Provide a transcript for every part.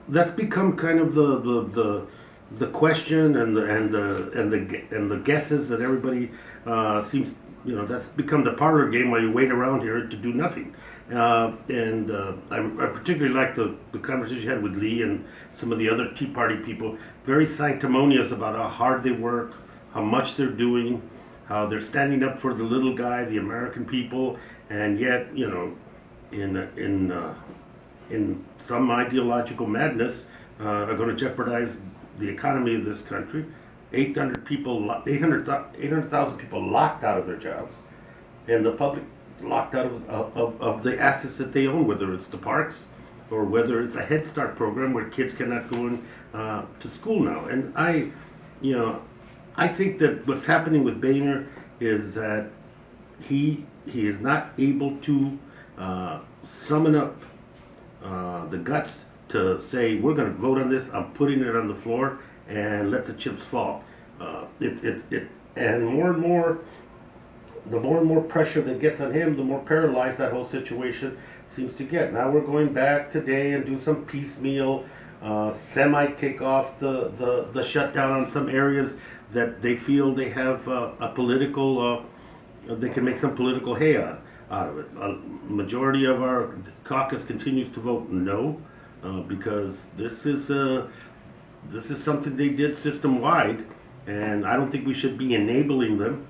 that's become kind of the question and the guesses that everybody seems, that's become the parlor game while you wait around here to do nothing. I particularly like the conversation you had with Lee and some of the other Tea Party people, very sanctimonious about how hard they work, how much they're doing, how they're standing up for the little guy, the American people, and yet, in some ideological madness, are going to jeopardize the economy of this country. 800,000 people locked out of their jobs, and the public locked out of the assets that they own, whether it's the parks or whether it's a Head Start program where kids cannot go in to school now. And I think that what's happening with Boehner is that he is not able to summon up the guts to say, we're going to vote on this, I'm putting it on the floor, and let the chips fall. And more and more, the more and more pressure that gets on him, the more paralyzed that whole situation seems to get. Now we're going back today and do some piecemeal, semi-take off the shutdown on some areas that they feel they have a political, they can make some political hay out of it. A majority of our caucus continues to vote no, because this is something they did system-wide, and I don't think we should be enabling them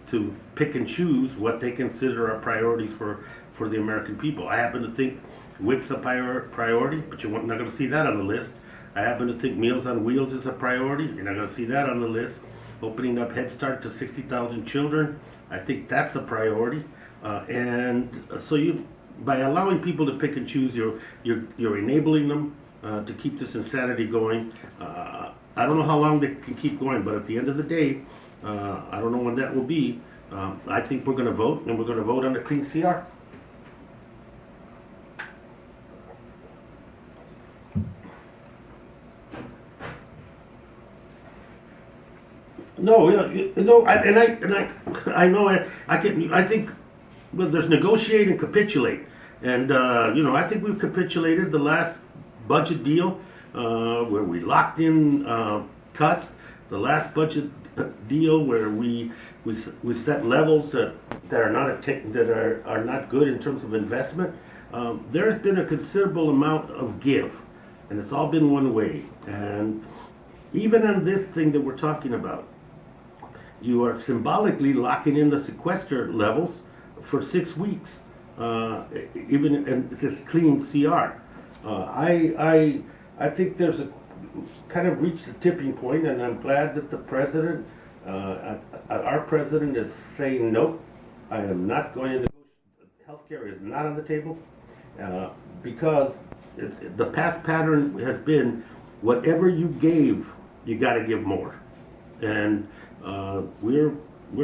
to pick and choose what they consider are priorities for the American people. I happen to think WIC's a priority, but you're not going to see that on the list. I happen to think Meals on Wheels is a priority. You're not going to see that on the list. Opening up Head Start to 60,000 children, I think that's a priority. And so by allowing people to pick and choose, you're enabling them to keep this insanity going. I don't know how long they can keep going, but at the end of the day, I don't know when that will be. I think we're going to vote, and we're going to vote on a clean CR. No, I think, well, there's negotiate and capitulate, and I think we've capitulated the last budget deal where we locked in cuts. The last budget deal where we set levels that are not good in terms of investment. There's been a considerable amount of give, and it's all been one way. And even on this thing that we're talking about, you are symbolically locking in the sequester levels for 6 weeks, even in this clean CR. I think there's a kind of reached a tipping point, and I'm glad that the president, our president, is saying no. I am not going to negotiate. Healthcare is not on the table, because the past pattern has been whatever you gave, you got to give more, and we're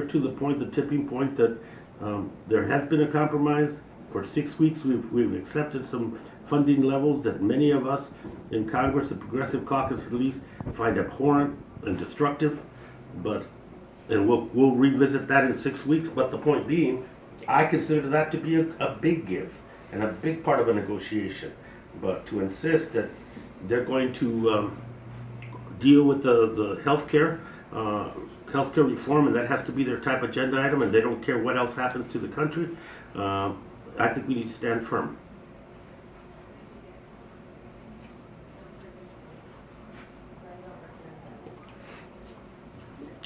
to the point, the tipping point, that there has been a compromise. For 6 weeks, we've accepted some funding levels that many of us in Congress, the Progressive Caucus at least, find abhorrent and destructive. And we'll revisit that in 6 weeks. But the point being, I consider that to be a big give and a big part of a negotiation. But to insist that they're going to deal with the healthcare reform, and that has to be their top agenda item, and they don't care what else happens to the country, I think we need to stand firm.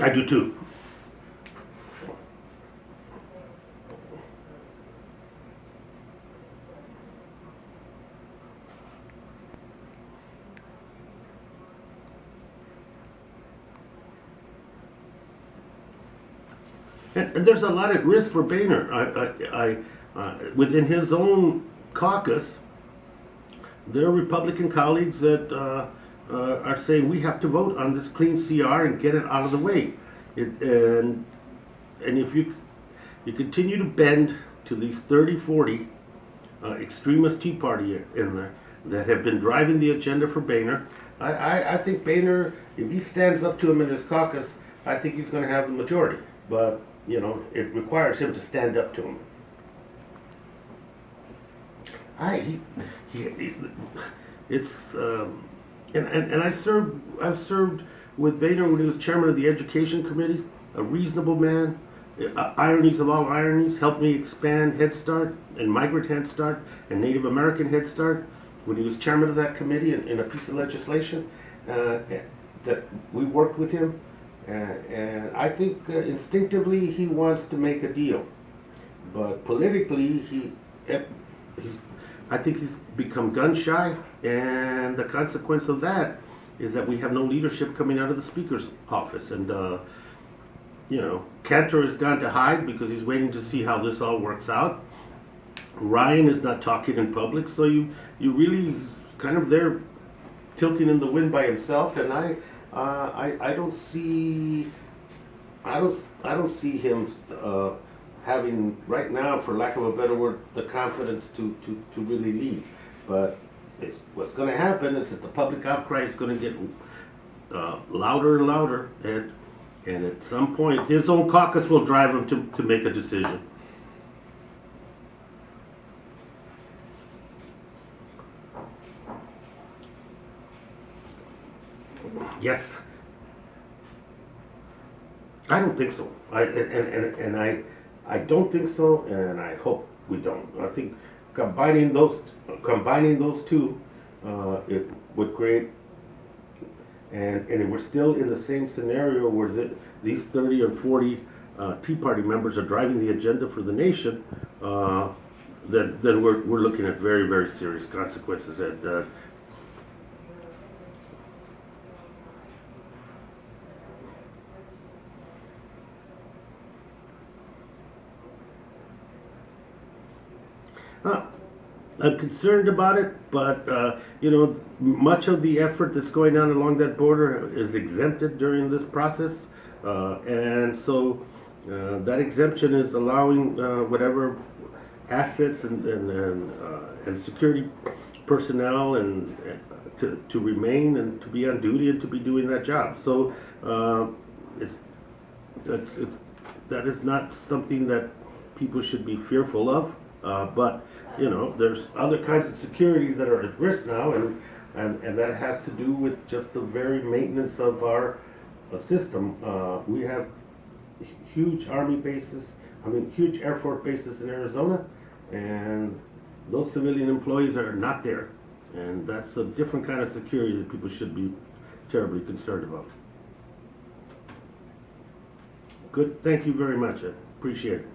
I do too. And there's a lot at risk for Boehner. Within his own caucus, there are Republican colleagues that are saying we have to vote on this clean CR and get it out of the way. And if you continue to bend to these 30, 40 extremist Tea Party in there that have been driving the agenda for Boehner, I think Boehner, if he stands up to him in his caucus, I think he's going to have the majority. But it requires him to stand up to him. it's and I've served with Boehner when he was chairman of the Education Committee, a reasonable man. Ironies of all ironies, helped me expand Head Start and Migrant Head Start and Native American Head Start when he was chairman of that committee in a piece of legislation that we worked with him. And I think instinctively he wants to make a deal, but politically I think he's become gun shy, and the consequence of that is that we have no leadership coming out of the Speaker's office. And Cantor has gone to hide because he's waiting to see how this all works out. Ryan is not talking in public, so you really he's kind of there tilting in the wind by himself. And I don't see him having right now, for lack of a better word, the confidence to really lead. But what's going to happen is that the public outcry is going to get louder and louder, and at some point his own caucus will drive him to make a decision. Yes. I don't think so. I don't think so, and I hope we don't. I think combining those two, it would create, and we're still in the same scenario where these 30 or 40 Tea Party members are driving the agenda for the nation. Then we're looking at very, very serious consequences. I'm concerned about it, but much of the effort that's going on along that border is exempted during this process, and so that exemption is allowing whatever assets and security personnel and to remain and to be on duty and to be doing that job. So that is not something that people should be fearful of, but there's other kinds of security that are at risk now, and that has to do with just the very maintenance of our system. We have huge Army bases, huge Air Force bases in Arizona, and those civilian employees are not there. And that's a different kind of security that people should be terribly concerned about. Good, thank you very much, I appreciate it.